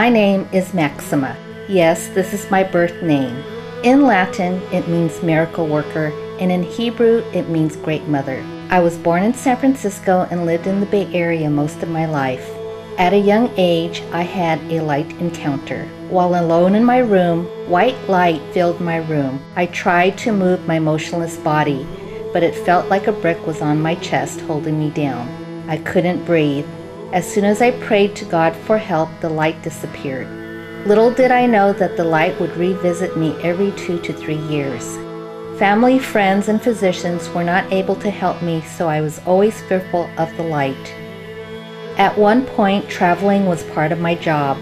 My name is Maxima. Yes, this is my birth name. In Latin, it means miracle worker, and in Hebrew, it means great mother. I was born in San Francisco and lived in the Bay Area most of my life. At a young age, I had a light encounter. While alone in my room, white light filled my room. I tried to move my motionless body, but it felt like a brick was on my chest holding me down. I couldn't breathe. As soon as I prayed to God for help, the light disappeared. Little did I know that the light would revisit me every 2 to 3 years. Family, friends, and physicians were not able to help me, so I was always fearful of the light. At one point, traveling was part of my job.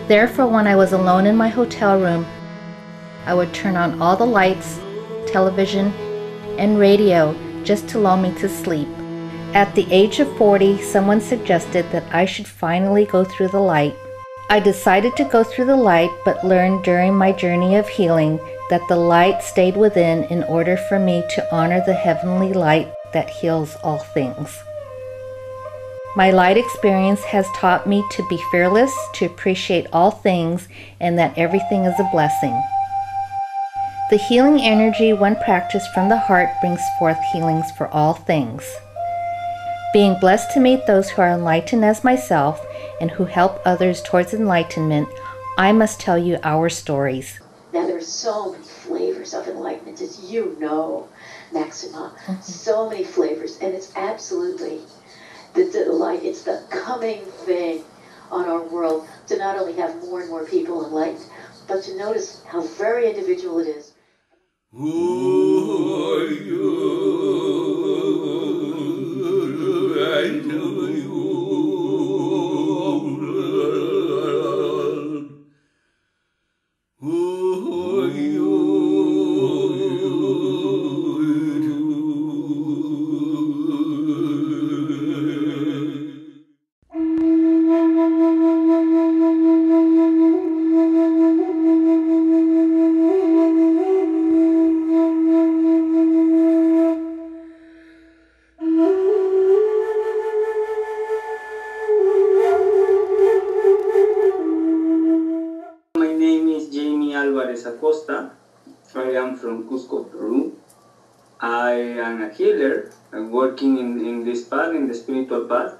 Therefore, when I was alone in my hotel room, I would turn on all the lights, television, and radio just to lull me to sleep. At the age of 40, someone suggested that I should finally go through the light. I decided to go through the light, but learned during my journey of healing that the light stayed within in order for me to honor the heavenly light that heals all things. My light experience has taught me to be fearless, to appreciate all things, and that everything is a blessing. The healing energy, when practiced from the heart, brings forth healings for all things. Being blessed to meet those who are enlightened as myself and who help others towards enlightenment, I must tell you our stories. Now there are so many flavors of enlightenment, as you know, Maxima. So many flavors, and it's absolutely the delight. It's the coming thing on our world to not only have more and more people enlightened, but to notice how very individual it is. My name is Jhaimy Alvarez-Acosta. I am from Cusco, Peru. I am a healer. I'm working in this path, in the spiritual path,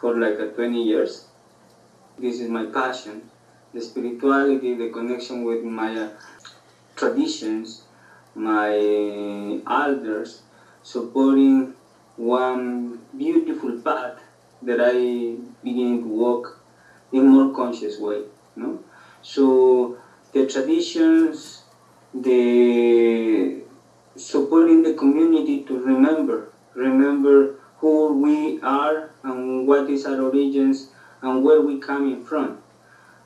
for like 20 years. This is my passion, the spirituality, the connection with my traditions, my elders, supporting one beautiful path that I begin to walk in more conscious way. No? So the traditions, the supporting the community to remember who we are and what is our origins and where we coming from.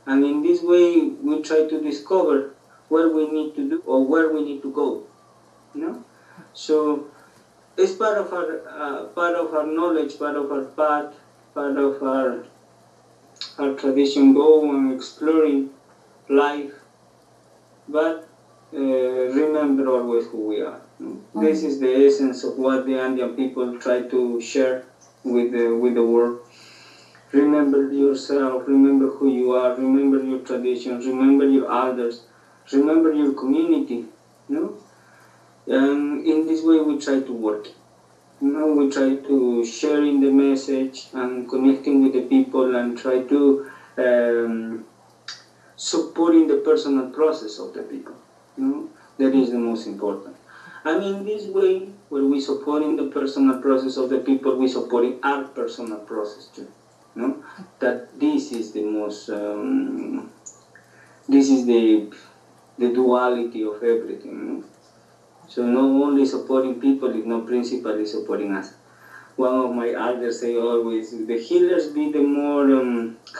And in this way, we try to discover what we need to do or where we need to go. You know? So it's part of our knowledge, part of our path, part of our tradition, go and exploring life, but remember always who we are. This is the essence of what the Andean people try to share with the world. Remember yourself, remember who you are, remember your traditions, remember your elders, remember your community. And in this way we try to work. We try to sharing the message and connecting with the people and try to supporting the personal process of the people. That is the most important. And in this way, when we supporting the personal process of the people, we supporting our personal process too. That this is the most, this is the duality of everything. So not only supporting people, is not principally supporting us. One of my elders say always, the healers be the more,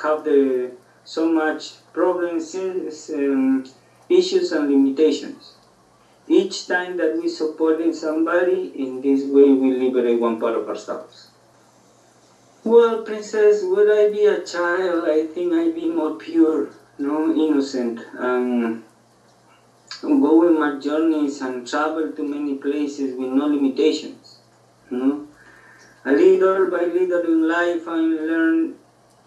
have the so much problems, issues and limitations. Each time that we supporting somebody, in this way we liberate one part of ourselves. Well, princess, would I be a child? I think I'd be more pure, innocent, and go in my journeys and travel to many places with no limitations. A little by little in life I learn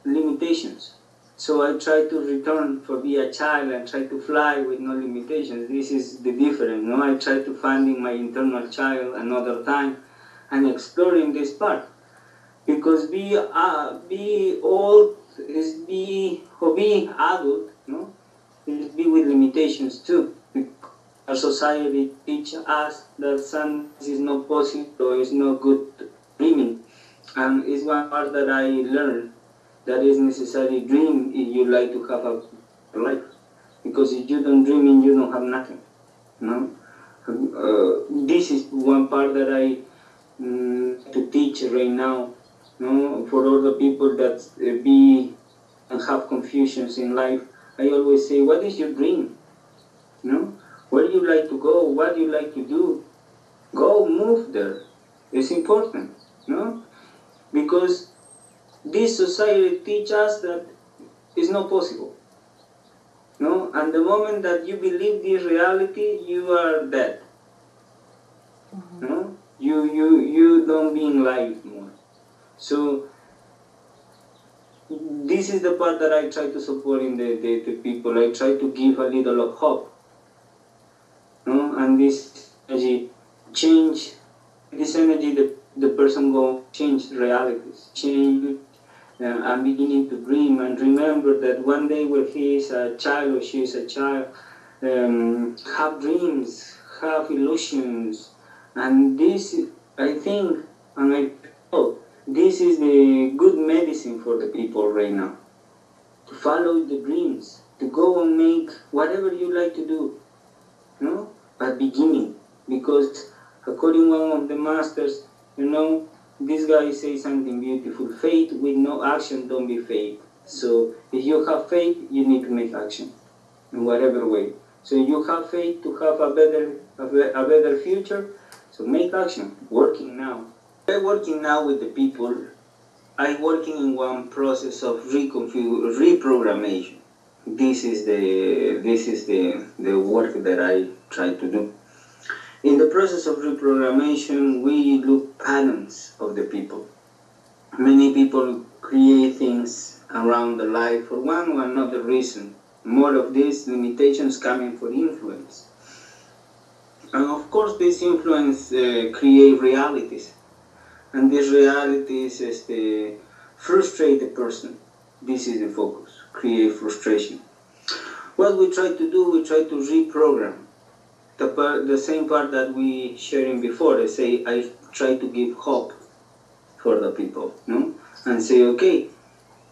limitations. So I try to return for be a child and try to fly with no limitations. This is the difference. No, I try to finding my internal child another time and exploring this part. Because be old is be or be adult, no, is be with limitations too. Our society teach us that something is not possible or is not good dreaming, and it's one part that I learned that is necessary dream if you like to have a life. Because if you don't dream, you don't have nothing. No, this is one part that I to teach right now. No, for all the people that be and have confusions in life, I always say, what is your dream? No, where do you like to go? What do you like to do? Go, move there. It's important. No, because this society teaches us that it's not possible. No, and the moment that you believe this reality, you are dead. No, you don't be in life more. So this is the part that I try to support in the people. I try to give a little of hope. No, and this energy change. This energy, the person go change realities, change. I'm beginning to dream and remember that one day when he is a child or she is a child, have dreams, have illusions, and this, I think, and I feel, this is the good medicine for the people right now. To follow the dreams, to go and make whatever you like to do, no? At beginning, because according to one of the masters, this guy says something beautiful. Faith with no action don't be faith. So if you have faith, you need to make action in whatever way. So you have faith to have a better future. So make action. Working now. I'm working now with the people. I'm working in one process of reprogrammation. This is the work that I try to do. In the process of reprogrammation, we look patterns of the people. Many people create things around the life for one or another reason. More of these limitations coming for influence. And of course, this influence create realities. And these realities frustrate the person. This is the focus, create frustration. What we try to do, we try to reprogram. The same part that we sharing before, I try to give hope for the people, no? And say, okay,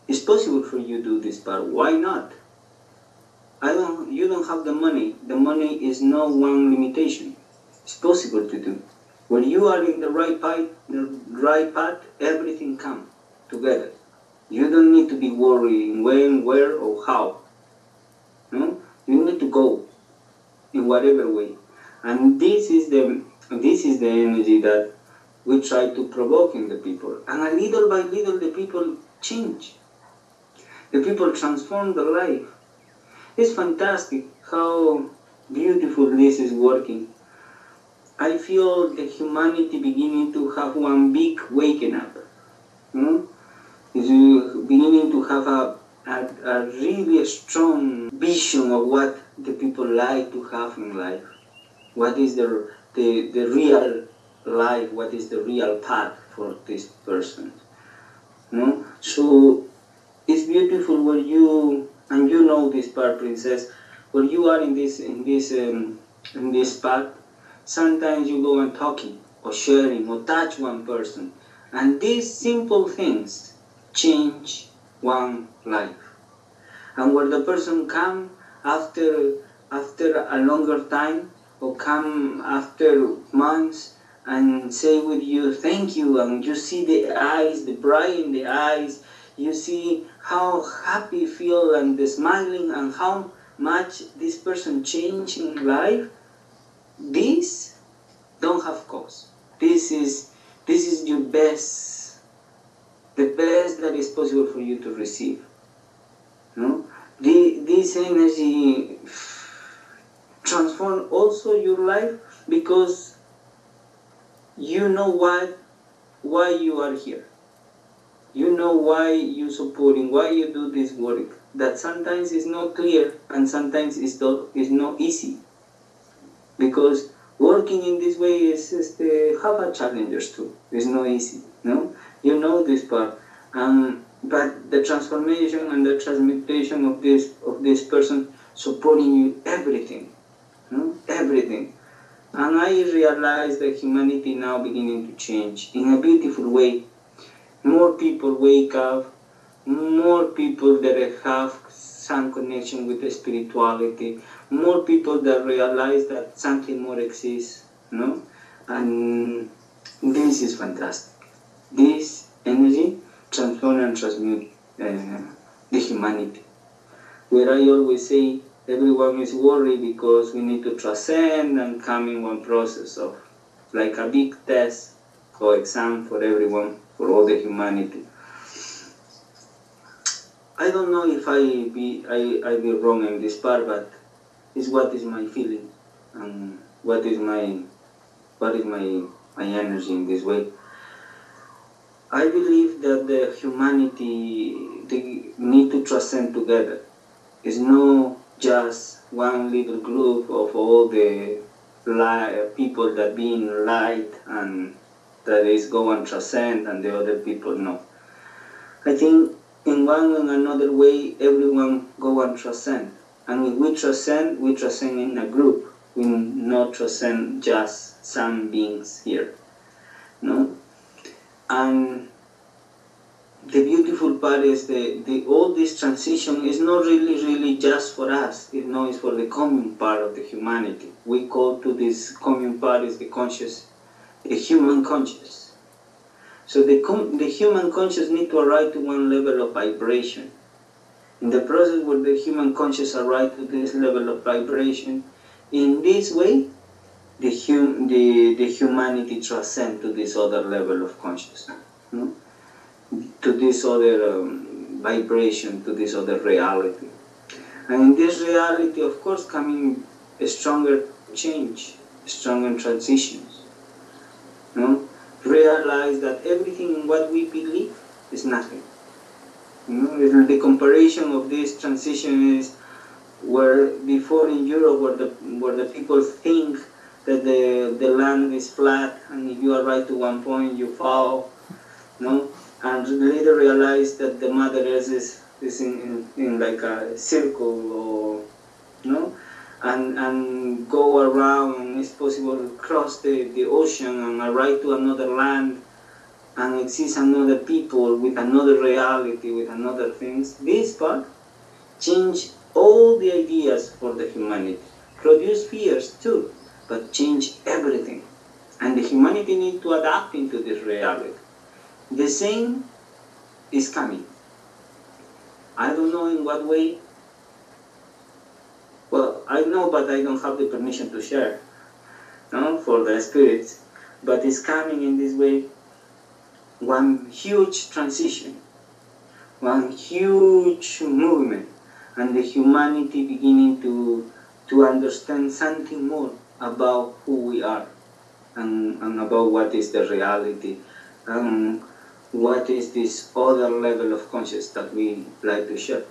it's possible for you to do this part. Why not? You don't have the money. The money is no one limitation. It's possible to do. When you are in the right path, everything comes together. You don't need to be worrying when, where, or how. No? You need to go in whatever way. And this is the energy that we try to provoke in the people. And little by little the people change. The people transform their life. It's fantastic how beautiful this is working. I feel the humanity beginning to have one big waking up. Is beginning to have a really strong vision of what the people like to have in life. What is the real life? What is the real path for this person? No? So it's beautiful where you, and you know this part, Princess, where you are in this path. Sometimes you go and talking or sharing or touch one person, and these simple things change one life. And where the person come after a longer time, or come after months and say with you, thank you, and you see the eyes, the bright in the eyes, you see how happy you feel and the smiling and how much this person changed in life. This don't have cause. This is your best, the best that is possible for you to receive. No? This energy transform also your life, because you know why you are here. You know why you're supporting, why you do this work. that sometimes is not clear and sometimes is not easy, because working in this way is have a challenges too. It's not easy, no? You know this part, but the transformation and the transmutation of this person supporting you everything, no? Everything. And I realize that humanity now beginning to change in a beautiful way. More people wake up, more people that have some connection with the spirituality, more people that realize that something more exists, no? And this is fantastic. This energy transform and transmute the humanity. Where I always say, everyone is worried because we need to transcend and come in one process of like a big test or exam for everyone, for all the humanity. I don't know if I be wrong in this part, but it's what is my feeling and what is my energy in this way. I believe that the humanity, they need to transcend together. It's not just one little group of all the people that be in light and that is go and transcend and the other people no. I think in one and another way everyone go and transcend. And if we transcend in a group. We not transcend just some beings here. No? And the beautiful part is all this transition is not really just for us. It's for the common part of the humanity. We call to this common part is the conscious, the human conscious. So the human conscious need to arrive to one level of vibration. In the process where the human conscious arrive to this level of vibration, in this way, the humanity transcend to this other level of consciousness. No? To this other vibration, to this other reality. And in this reality, of course, coming a stronger change, stronger transitions. No? Realize that everything in what we believe is nothing. The comparison of this transition is where before in Europe, where the people think that the land is flat, and if you arrive to one point, you fall. No? And later realize that the Mother Earth is in like a circle, or no, and go around, and it's possible to cross the ocean and arrive to another land, and exist another people with another reality, with another things. This part change all the ideas for the humanity, produce fears too, but change everything, and the humanity need to adapt into this reality. The same is coming. I don't know in what way. Well, I know, but I don't have the permission to share, no, for the spirits. But it's coming in this way. One huge transition, one huge movement, and the humanity beginning to understand something more about who we are, and about what is the reality. What is this other level of consciousness that we like to share.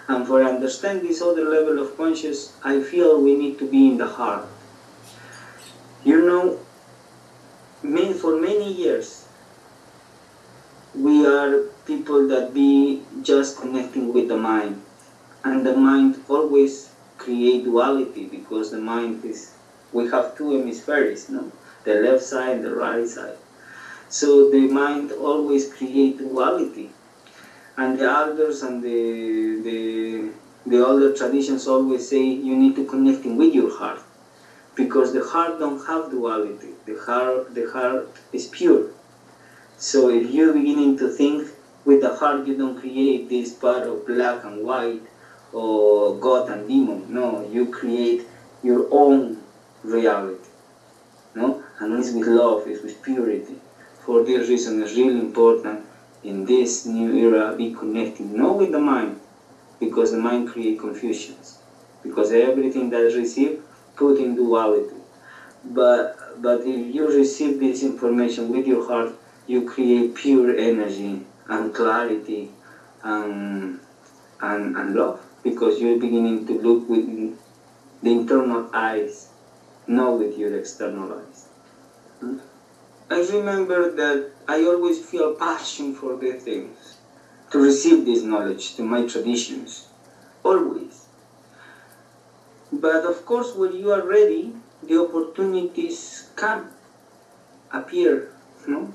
And for understand this other level of consciousness, I feel we need to be in the heart. You know, for many years, we are people that be just connecting with the mind. And the mind always create duality, because the mind is, we have two hemispheres, no? The left side and the right side. So the mind always creates duality, and the elders and the older traditions always say you need to connect with your heart, because the heart don't have duality. The heart is pure. So if you're beginning to think with the heart, you don't create this part of black and white or God and demon. No, you create your own reality. No, and it's with love, it's with purity. For this reason, it's really important in this new era be connecting, not with the mind, because the mind creates confusions. Because everything that is received put in duality. But if you receive this information with your heart, you create pure energy and clarity and and love, because you're beginning to look with the internal eyes, not with your external eyes. I remember that I always feel passion for the things, to receive this knowledge, to my traditions, always. But of course, when you are ready, the opportunities come, appear, no?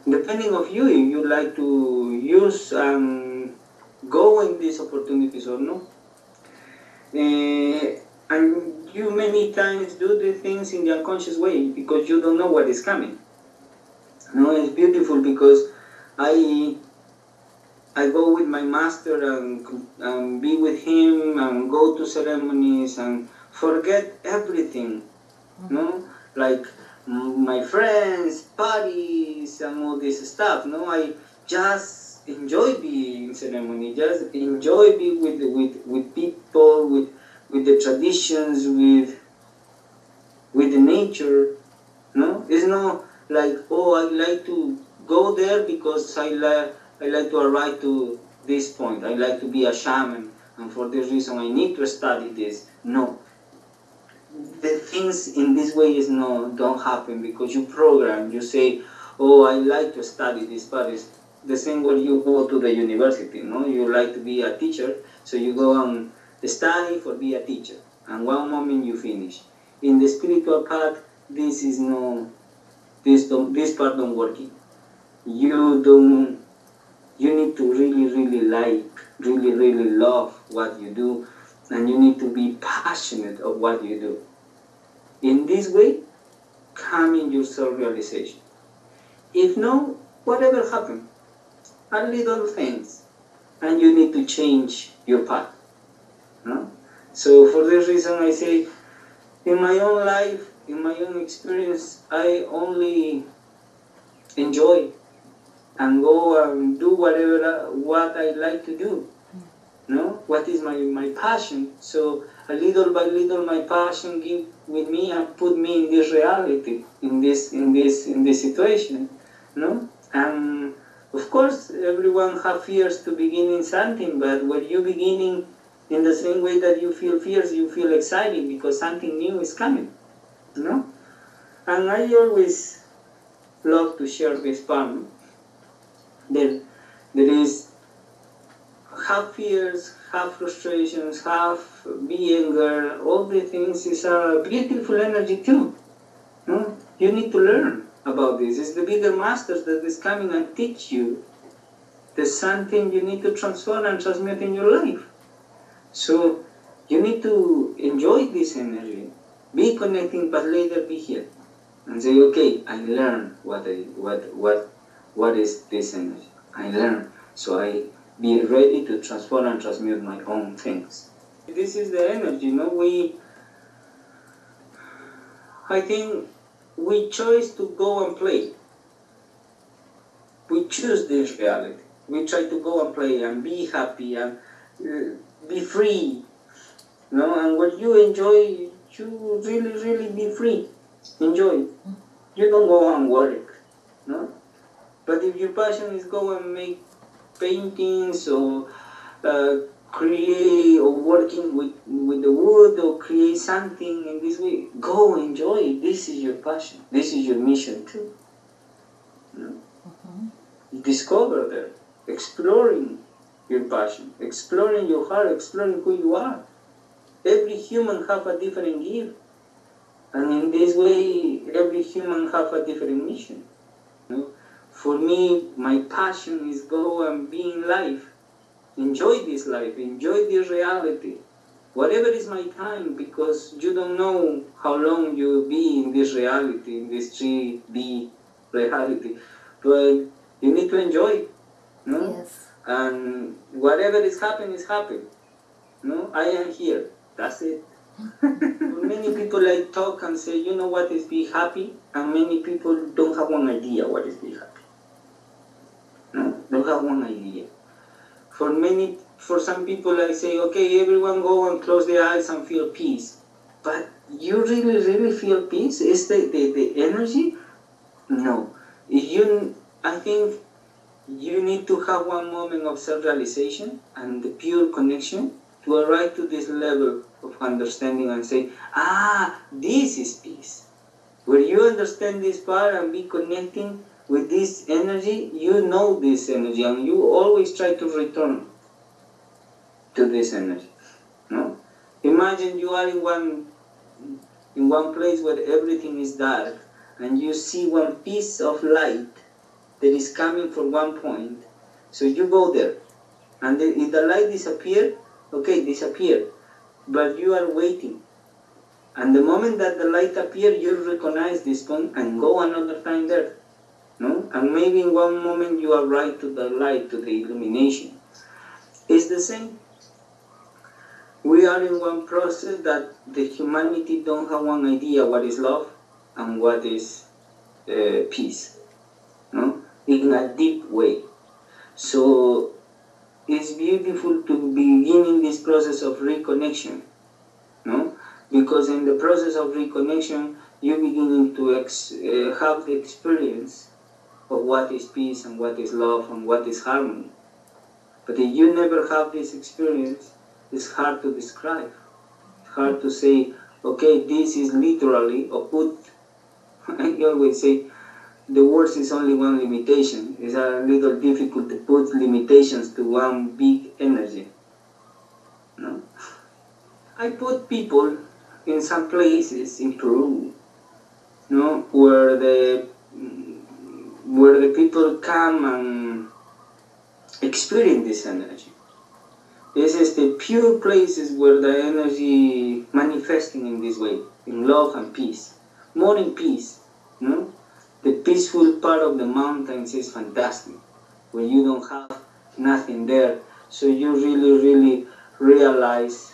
Depending of you, if you like to use and go in these opportunities or no. And you many times do the things in the unconscious way because you don't know what is coming. No, it's beautiful because I go with my master and be with him and go to ceremonies and forget everything, no? Like my friends, parties, and all this stuff, no? I just enjoy being in ceremony, just enjoy being with people, with the traditions, with the nature, no? It's not like, oh, I like to go there because I like to arrive to this point. I like to be a shaman, and for this reason I need to study this. No. The things in this way don't happen because you program, you say, oh, I like to study this, but it's the same way you go to the university, no? You like to be a teacher, so you go and study for be a teacher, and one moment you finish. In the spiritual path, this part don't working. You need to really like, really love what you do, and you need to be passionate of what you do. In this way, come in your self-realization. If no, whatever happens, are little things, and you need to change your path. No? So for this reason I say, in my own life, in my own experience, I only enjoy and go and do what I like to do. No? What is my passion? So a little by little my passion give with me and put me in this reality, in this situation. No? And of course everyone have fears to begin in something, but when you beginning in the same way that you feel fears, you feel excited because something new is coming. No? And I always love to share this part. There is half fears, half frustrations, half be anger, all the things is a beautiful energy too. No? You need to learn about this. It's the bigger masters that is coming and teach you. There's something you need to transform and transmit in your life. So you need to enjoy this energy. Be connecting, but later be here. And say, okay, I learned what is this energy. I learned. So I be ready to transform and transmute my own things. This is the energy, no? I think we choose to go and play. We choose this reality. We try to go and play and be happy and be free, no? And what you enjoy, you really be free. Enjoy. You don't go and work, no? But if your passion is go and make paintings or create or working with the wood or create something in this way, go enjoy it. This is your passion. This is your mission too. No? Discover there, exploring your passion, exploring your heart, exploring who you are. Every human have a different gift, and in this way, every human have a different mission. You know? For me, my passion is go and be in life, enjoy this life, enjoy this reality, whatever is my time, because you don't know how long you'll be in this reality, in this 3D reality, but you need to enjoy, no? Yes. And whatever is happening is happening. No, I am here. That's it. For many people, I talk and say, you know what is be happy, and many people don't have one idea what is be happy. No, don't have one idea. For some people, I say, okay, everyone go and close their eyes and feel peace. But you really feel peace? Is the energy? No. I think you need to have one moment of self-realization and the pure connection to arrive to this level of understanding and say, this is peace. Where you understand this part and be connecting with this energy, you know this energy, and you always try to return to this energy. No? Imagine you are in one place where everything is dark, and you see one piece of light that is coming from one point. So you go there, and if the light disappears, okay, disappear, but you are waiting. And the moment that the light appears, you recognize this point and go another time there. No? And maybe in one moment you arrive to the light, to the illumination. It's the same. We are in one process that the humanity don't have one idea what is love and what is peace. No? In a deep way. So it's beautiful to begin in this process of reconnection. No? Because in the process of reconnection, you're beginning to have the experience of what is peace and what is love and what is harmony. But if you never have this experience, it's hard to describe. It's hard to say, okay, this is literally, or put, I always say, the words is only one limitation. It's a little difficult to put limitations to one big energy. No? I put people in some places in Peru, no, where the people come and experience this energy. This is the pure places where the energy manifesting in this way, in love and peace, more in peace. No, the peaceful part of the mountains is fantastic, where you don't have nothing there, so you really realize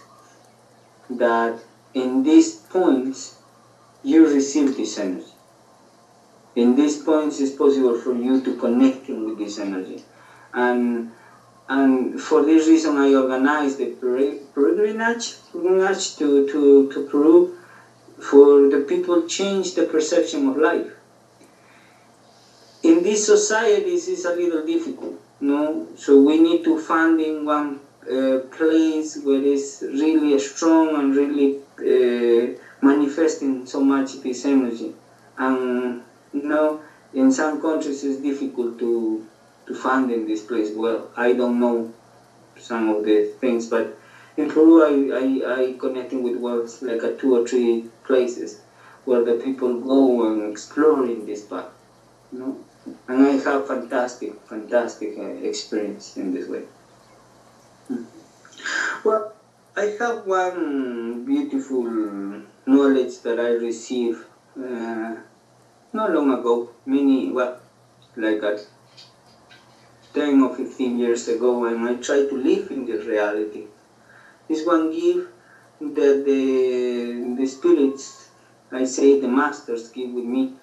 that in these points you receive this energy. In these points it's possible for you to connect with this energy. And for this reason I organized the pilgrimage to Peru, for the people change the perception of life. In these societies it's a little difficult, no? So we need to find in one place where it's really strong and really manifesting so much this energy. And in some countries it's difficult to find in this place. Well, I don't know some of the things, but in Peru I connecting with words like 2 or 3 places where the people go and explore in this path. No? And I have fantastic experience in this way. Well, I have one beautiful knowledge that I received not long ago, like 10 or 15 years ago, and I try to live in this reality. This one gift that the spirits, I say the masters give with me,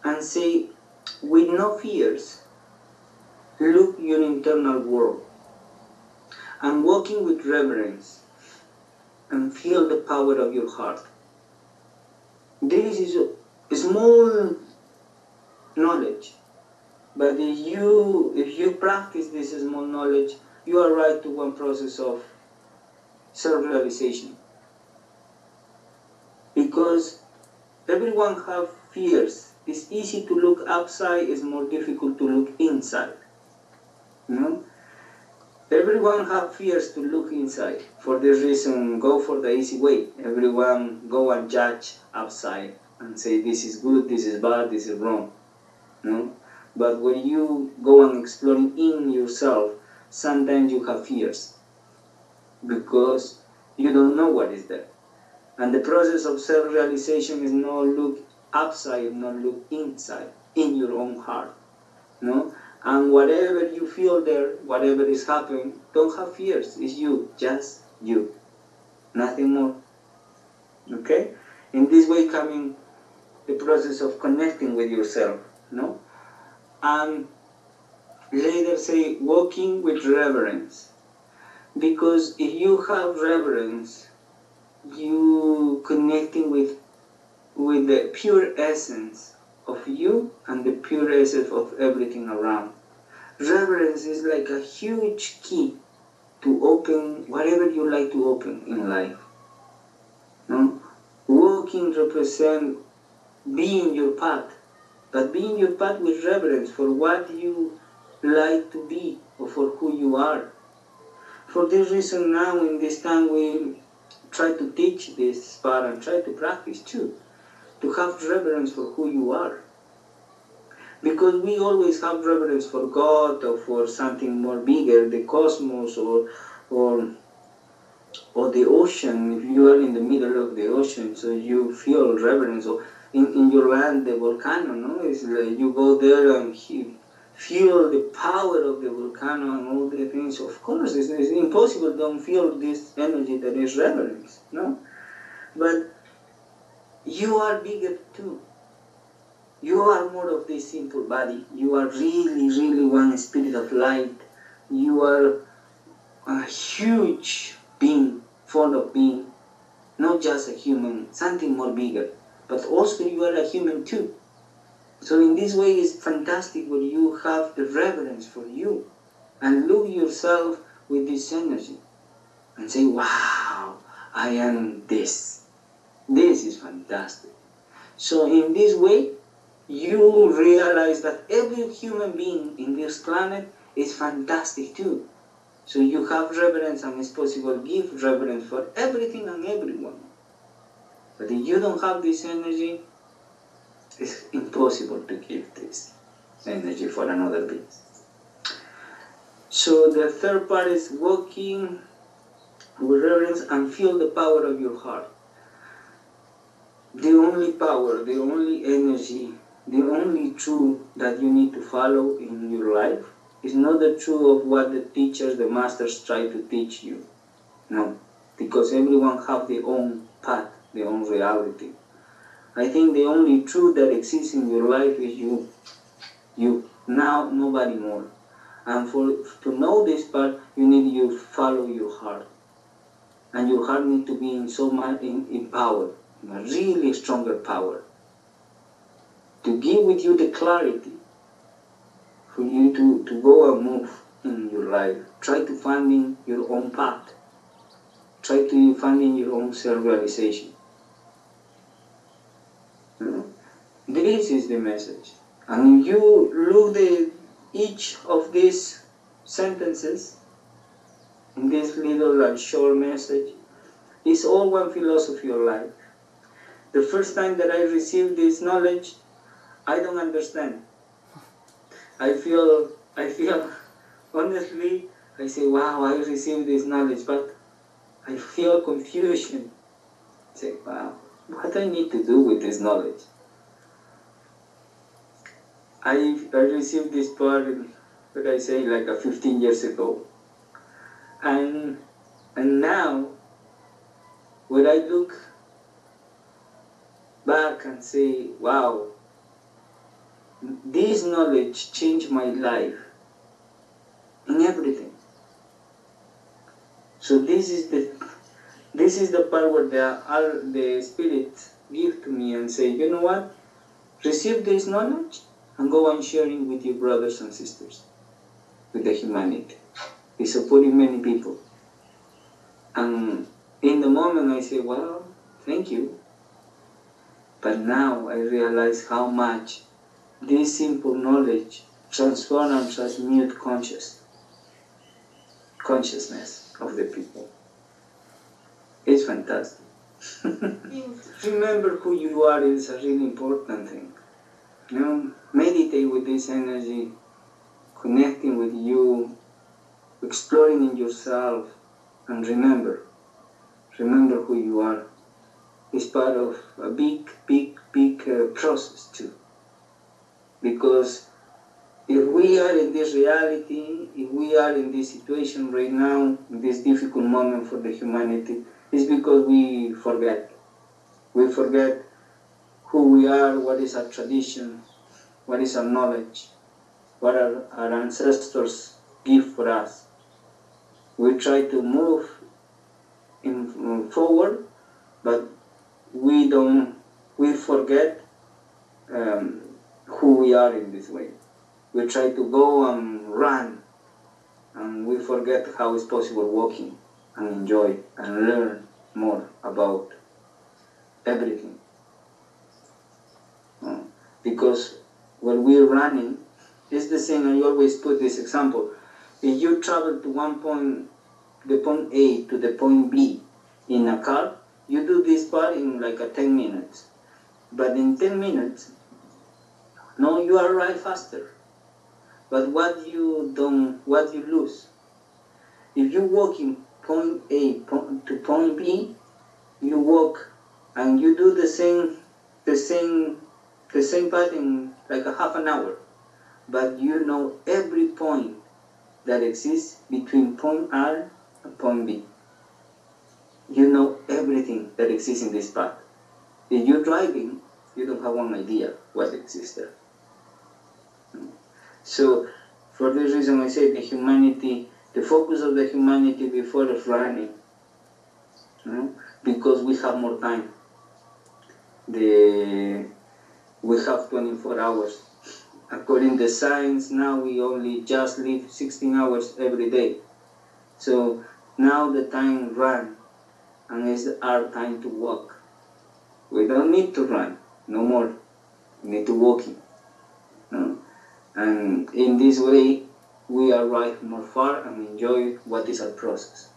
and say, with no fears, look your internal world, and walking with reverence, and feel the power of your heart. This is a small knowledge, but if you practice this small knowledge, you arrive to one process of self-realization. Because everyone has fears. It's easy to look outside, it's more difficult to look inside. No? Everyone has fears to look inside. For this reason, go for the easy way. Everyone go and judge outside and say this is good, this is bad, this is wrong. No? But when you go and explore in yourself, sometimes you have fears because you don't know what is there. And the process of self-realization is not look outside, not look inside, in your own heart. No? And whatever you feel there, whatever is happening, don't have fears. It's you, just you. Nothing more. Okay? In this way coming the process of connecting with yourself. No? And later say, walking with reverence. Because if you have reverence, you connecting with the pure essence of you and the pure essence of everything around. Reverence is like a huge key to open whatever you like to open in life. No? Walking represents being your path, but being your path with reverence for what you like to be or for who you are. For this reason now in this time we try to teach this part and try to practice too, to have reverence for who you are. Because we always have reverence for God or for something more bigger, the cosmos or the ocean. If you are in the middle of the ocean, so you feel reverence. Or in your land, the volcano, no? It's like you go there and feel the power of the volcano and all the things. Of course, it's impossible to don't feel this energy that is reverence, no? But you are bigger too. You are more of this simple body. You are really, really one spirit of light. You are a huge being, full of being, not just a human, something more bigger. But also you are a human too. So in this way it's fantastic when you have the reverence for you and look yourself with this energy and say, wow, I am this. This is fantastic. So in this way, you realize that every human being in this planet is fantastic too. So you have reverence and it's possible to give reverence for everything and everyone. But if you don't have this energy, it's impossible to give this energy for another being. So the third part is walking with reverence and feel the power of your heart. The only power, the only energy, the only truth that you need to follow in your life is not the truth of what the teachers, the masters try to teach you. No, because everyone have their own path, their own reality. I think the only truth that exists in your life is you. You. Now, nobody more. And to know this part, you need to follow your heart. And your heart needs to be in so much in power, in a really stronger power. To give with you the clarity for you to go and move in your life. Try to find your own path. Try to find your own self-realization. This is the message. And if you look at each of these sentences in this little and short message, it's all one philosophy of life. The first time that I received this knowledge, I don't understand. I feel, honestly, I say, wow, I received this knowledge, but I feel confusion. I say, wow, what do I need to do with this knowledge? I received this part, what I say, like 15 years ago. And now, when I look back and say, wow, this knowledge changed my life in everything. So this is the part where the Spirit give to me and say, you know what? Receive this knowledge and go on sharing with your brothers and sisters, with the humanity. It's supporting many people. And in the moment I say, well, thank you. But now I realize how much this simple knowledge transforms and transmutes consciousness of the people. It's fantastic. Remember who you are is a really important thing. You know, meditate with this energy, connecting with you, exploring in yourself, and remember who you are. It's part of a big process too. Because if we are in this reality, if we are in this situation right now, in this difficult moment for the humanity, it's because we forget. We forget who we are, what is our tradition, what is our knowledge, what our ancestors give for us. We try to move forward, but we forget who we are in this way. We try to go and run, and we forget how it's possible walking and enjoy and learn more about everything. Because when we're running, it's the same. I always put this example. If you travel to one point, the point A to the point B in a car, you do this part in like 10 minutes. But in 10 minutes, no, you arrive faster. But what you lose? If you walk in point A to point B, you walk and you do the same part in like a half an hour. But you know every point that exists between point R and point B. You know everything that exists in this path. If you're driving, you don't have one idea what exists there. So, for this reason I say the focus of the humanity before is running, because we have more time. We have 24 hours. According to science, now we only just live 16 hours every day. So now the time run, and it's our time to walk. We don't need to run no more. We need to walk. And in this way, we arrive more far and enjoy what is our process.